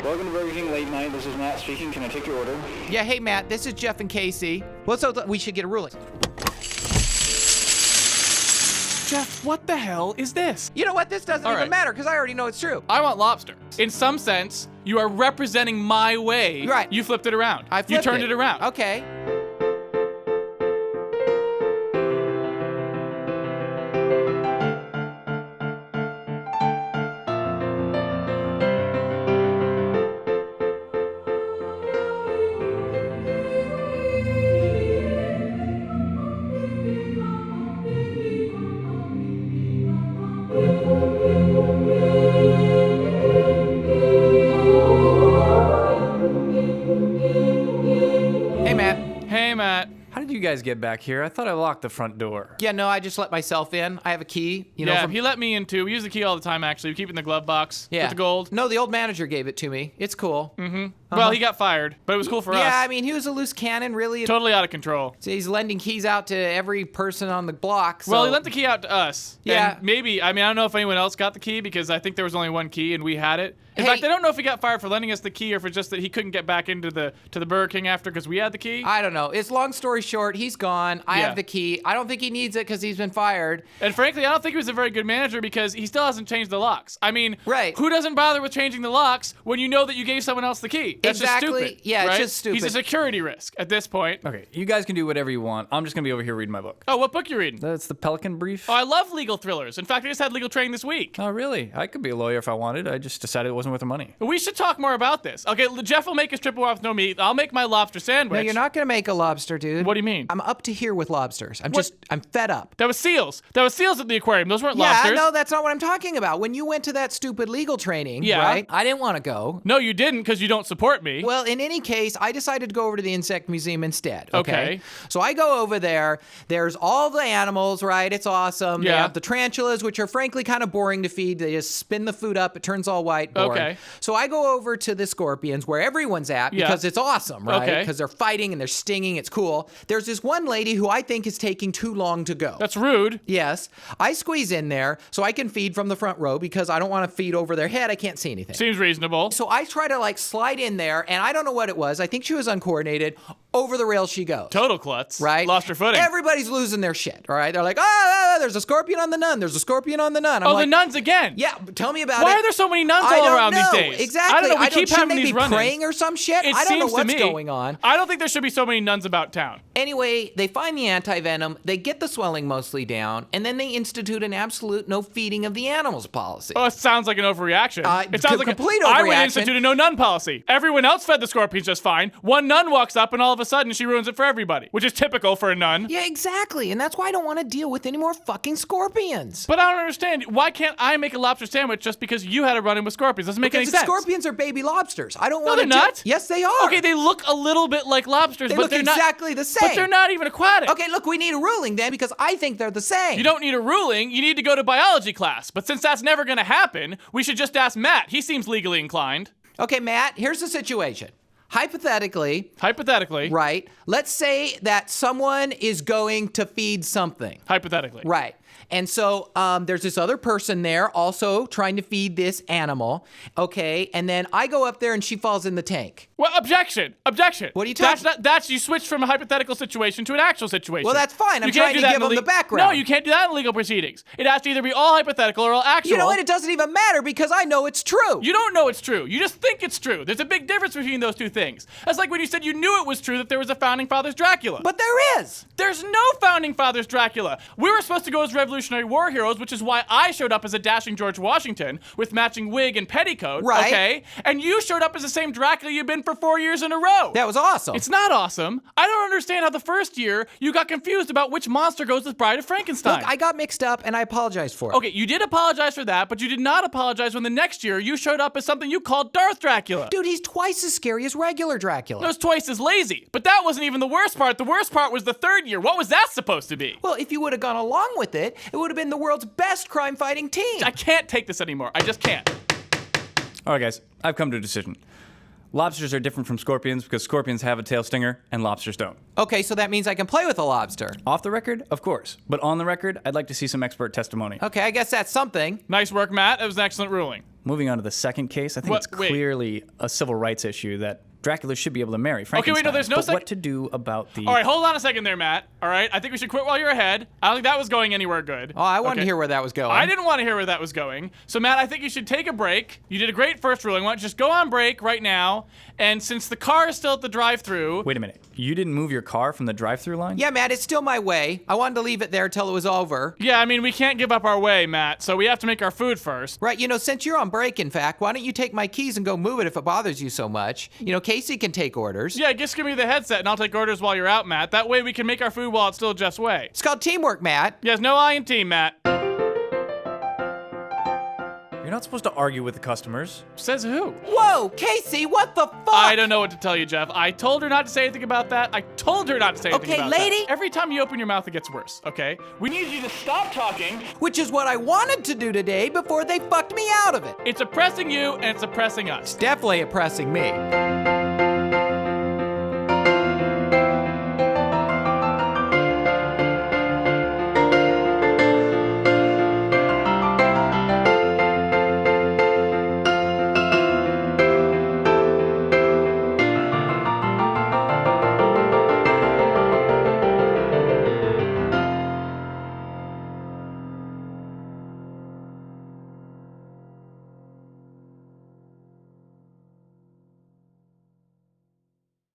Welcome to Burger King Late Night. This is Matt speaking. Can I take your order? Yeah, hey, Matt, this is Jeff and Casey. We should get a ruling. Jeff, what the hell is this? You know what? This doesn't even matter because I already know it's true. I want lobster. In some sense, you are representing my way. Right. You flipped it around. You turned it around. Okay. Hey, Matt. How did you guys get back here? I thought I locked the front door. Yeah, no, I just let myself in. I have a key. He let me in too. We use the key all the time, actually. We keep it in the glove box with the gold. No, the old manager gave it to me. It's cool. Mm-hmm. Well, he got fired, but it was cool for us. Yeah, I mean, he was a loose cannon, really. Totally out of control. So he's lending keys out to every person on the block. So. Well, he lent the key out to us. Yeah. And maybe, I don't know if anyone else got the key because I think there was only one key and we had it. In fact, I don't know if he got fired for lending us the key or if it's just that he couldn't get back into the Burger King after because we had the key. I don't know. It's long story short, he's gone. I have the key. I don't think he needs it because he's been fired. And frankly, I don't think he was a very good manager because he still hasn't changed the locks. I mean, who doesn't bother with changing the locks when you know that you gave someone else the key? That's just stupid. Yeah, right? it's just stupid. He's a security risk at this point. Okay, you guys can do whatever you want. I'm just gonna be over here reading my book. Oh, what book you reading? That's the Pelican Brief. Oh, I love legal thrillers. In fact, I just had legal training this week. Oh, really? I could be a lawyer if I wanted. I just decided it wasn't worth the money. We should talk more about this. Okay, Jeff will make his triple with no meat. I'll make my lobster sandwich. No, you're not gonna make a lobster, dude. What do you mean? I'm up to here with lobsters. I'm fed up. That was seals. That was seals at the aquarium. Those weren't lobsters. Yeah, no, that's not what I'm talking about. When you went to that stupid legal training, right? I didn't want to go. No, you didn't because you don't support me. Well, in any case, I decided to go over to the insect museum instead. Okay. So I go over there. There's all the animals, right? It's awesome. Yeah. They have the tarantulas, which are frankly kind of boring to feed. They just spin the food up. It turns all white. Boring. Okay. So I go over to the scorpions where everyone's at because it's awesome, right? Okay. Because they're fighting and they're stinging. It's cool. There's this one lady who I think is taking too long to go. That's rude. Yes. I squeeze in there so I can feed from the front row because I don't want to feed over their head. I can't see anything. Seems reasonable. So I try to slide in there, and I don't know what it was. I think she was uncoordinated. Over the rails she goes. Total klutz. Right? Lost her footing. Everybody's losing their shit, all right? They're like, there's a scorpion on the nun. There's a scorpion on the nun. I'm the nuns again. Yeah, tell me about it. Why are there so many nuns all around these days? Exactly. I don't know. We keep having these these run-ins. praying or some shit? I don't know what's going on. I don't think there should be so many nuns about town. Anyway, they find the anti-venom, they get the swelling mostly down, and then they institute an absolute no feeding of the animals policy. Oh, it sounds like an overreaction. It sounds like complete I would overreaction. institute a no nun policy. Everyone else fed the scorpions just fine. One nun walks up and all of a sudden she ruins it for everybody, which is typical for a nun. Yeah, exactly. And that's why I don't want to deal with any more fucking scorpions. But I don't understand. Why can't I make a lobster sandwich just because you had a run-in with scorpions? Doesn't make any sense. Scorpions are baby lobsters. I don't No, want to. they're not. Yes, they are. Okay, they look a little bit like lobsters, They but look they're exactly the same. But they're not even aquatic. Okay, look, we need a ruling then because I think they're the same. You don't need a ruling. You need to go to biology class. But since that's never going to happen, we should just ask Matt. He seems legally inclined. Okay, Matt, here's the situation. Hypothetically, right, let's say that someone is going to feed something. Hypothetically. Right. And so there's this other person there also trying to feed this animal. Okay. And then I go up there and she falls in the tank. Well, objection. What are you talking about? That's you switched from a hypothetical situation to an actual situation. Well, that's fine. I'm trying to give them the background. No, you can't do that in legal proceedings. It has to either be all hypothetical or all actual. You know what? It doesn't even matter because I know it's true. You don't know it's true. You just think it's true. There's a big difference between those two things. That's like when you said you knew it was true that there was a Founding Fathers Dracula. But there is. There's no Founding Fathers Dracula. We were supposed to go as Revolutionary War heroes, which is why I showed up as a dashing George Washington with matching wig and petticoat. Right. Okay? And you showed up as the same Dracula you've been for 4 years in a row. That was awesome. It's not awesome. I don't understand how the first year you got confused about which monster goes with Bride of Frankenstein. Look, I got mixed up and I apologized for it. Okay, you did apologize for that, but you did not apologize when the next year you showed up as something you called Darth Dracula. Dude, he's twice as scary as regular Dracula. It was twice as lazy. But that wasn't even the worst part. The worst part was the third year. What was that supposed to be? Well, if you would have gone along with it, it would have been the world's best crime-fighting team. I can't take this anymore. I just can't. All right, guys, I've come to a decision. Lobsters are different from scorpions because scorpions have a tail stinger and lobsters don't. Okay, so that means I can play with a lobster. Off the record, of course. But on the record, I'd like to see some expert testimony. Okay, I guess that's something. Nice work, Matt. That was an excellent ruling. moving on to the second case, I think What- it's wait. clearly a civil rights issue that Dracula should be able to marry Frankenstein. wait, no, there's no but sec- what to do about the... All right, hold on a second there, Matt. All right, I think we should quit while you're ahead. I don't think that was going anywhere good. Oh, I wanted Okay. to hear where that was going. I didn't want to hear where that was going. So, Matt, I think you should take a break. You did a great first ruling. Why don't you just go on break right now? And since the car is still at the drive-thru, Wait a minute. You didn't move your car from the drive-thru line? Yeah, Matt, it's still my way. I wanted to leave it there till it was over. yeah, I mean, we can't give up our way, Matt. So we have to make our food first. Right, since you're on break, in fact, why don't you take my keys and go move it if it bothers you so much? Casey can take orders. Yeah, just give me the headset and I'll take orders while you're out, Matt. That way we can make our food while it's still Jeff's way. It's called teamwork, Matt. Yes, no I in team, Matt. You're not supposed to argue with the customers. Says who? Whoa, Casey, what the fuck? I don't know what to tell you, Jeff. I told her not to say anything about that. I told her not to say anything Okay, about lady. that. Every time you open your mouth, it gets worse, okay? We need you to stop talking. Which is what I wanted to do today before they fucked me out of it. It's oppressing you and it's oppressing us. Definitely oppressing me.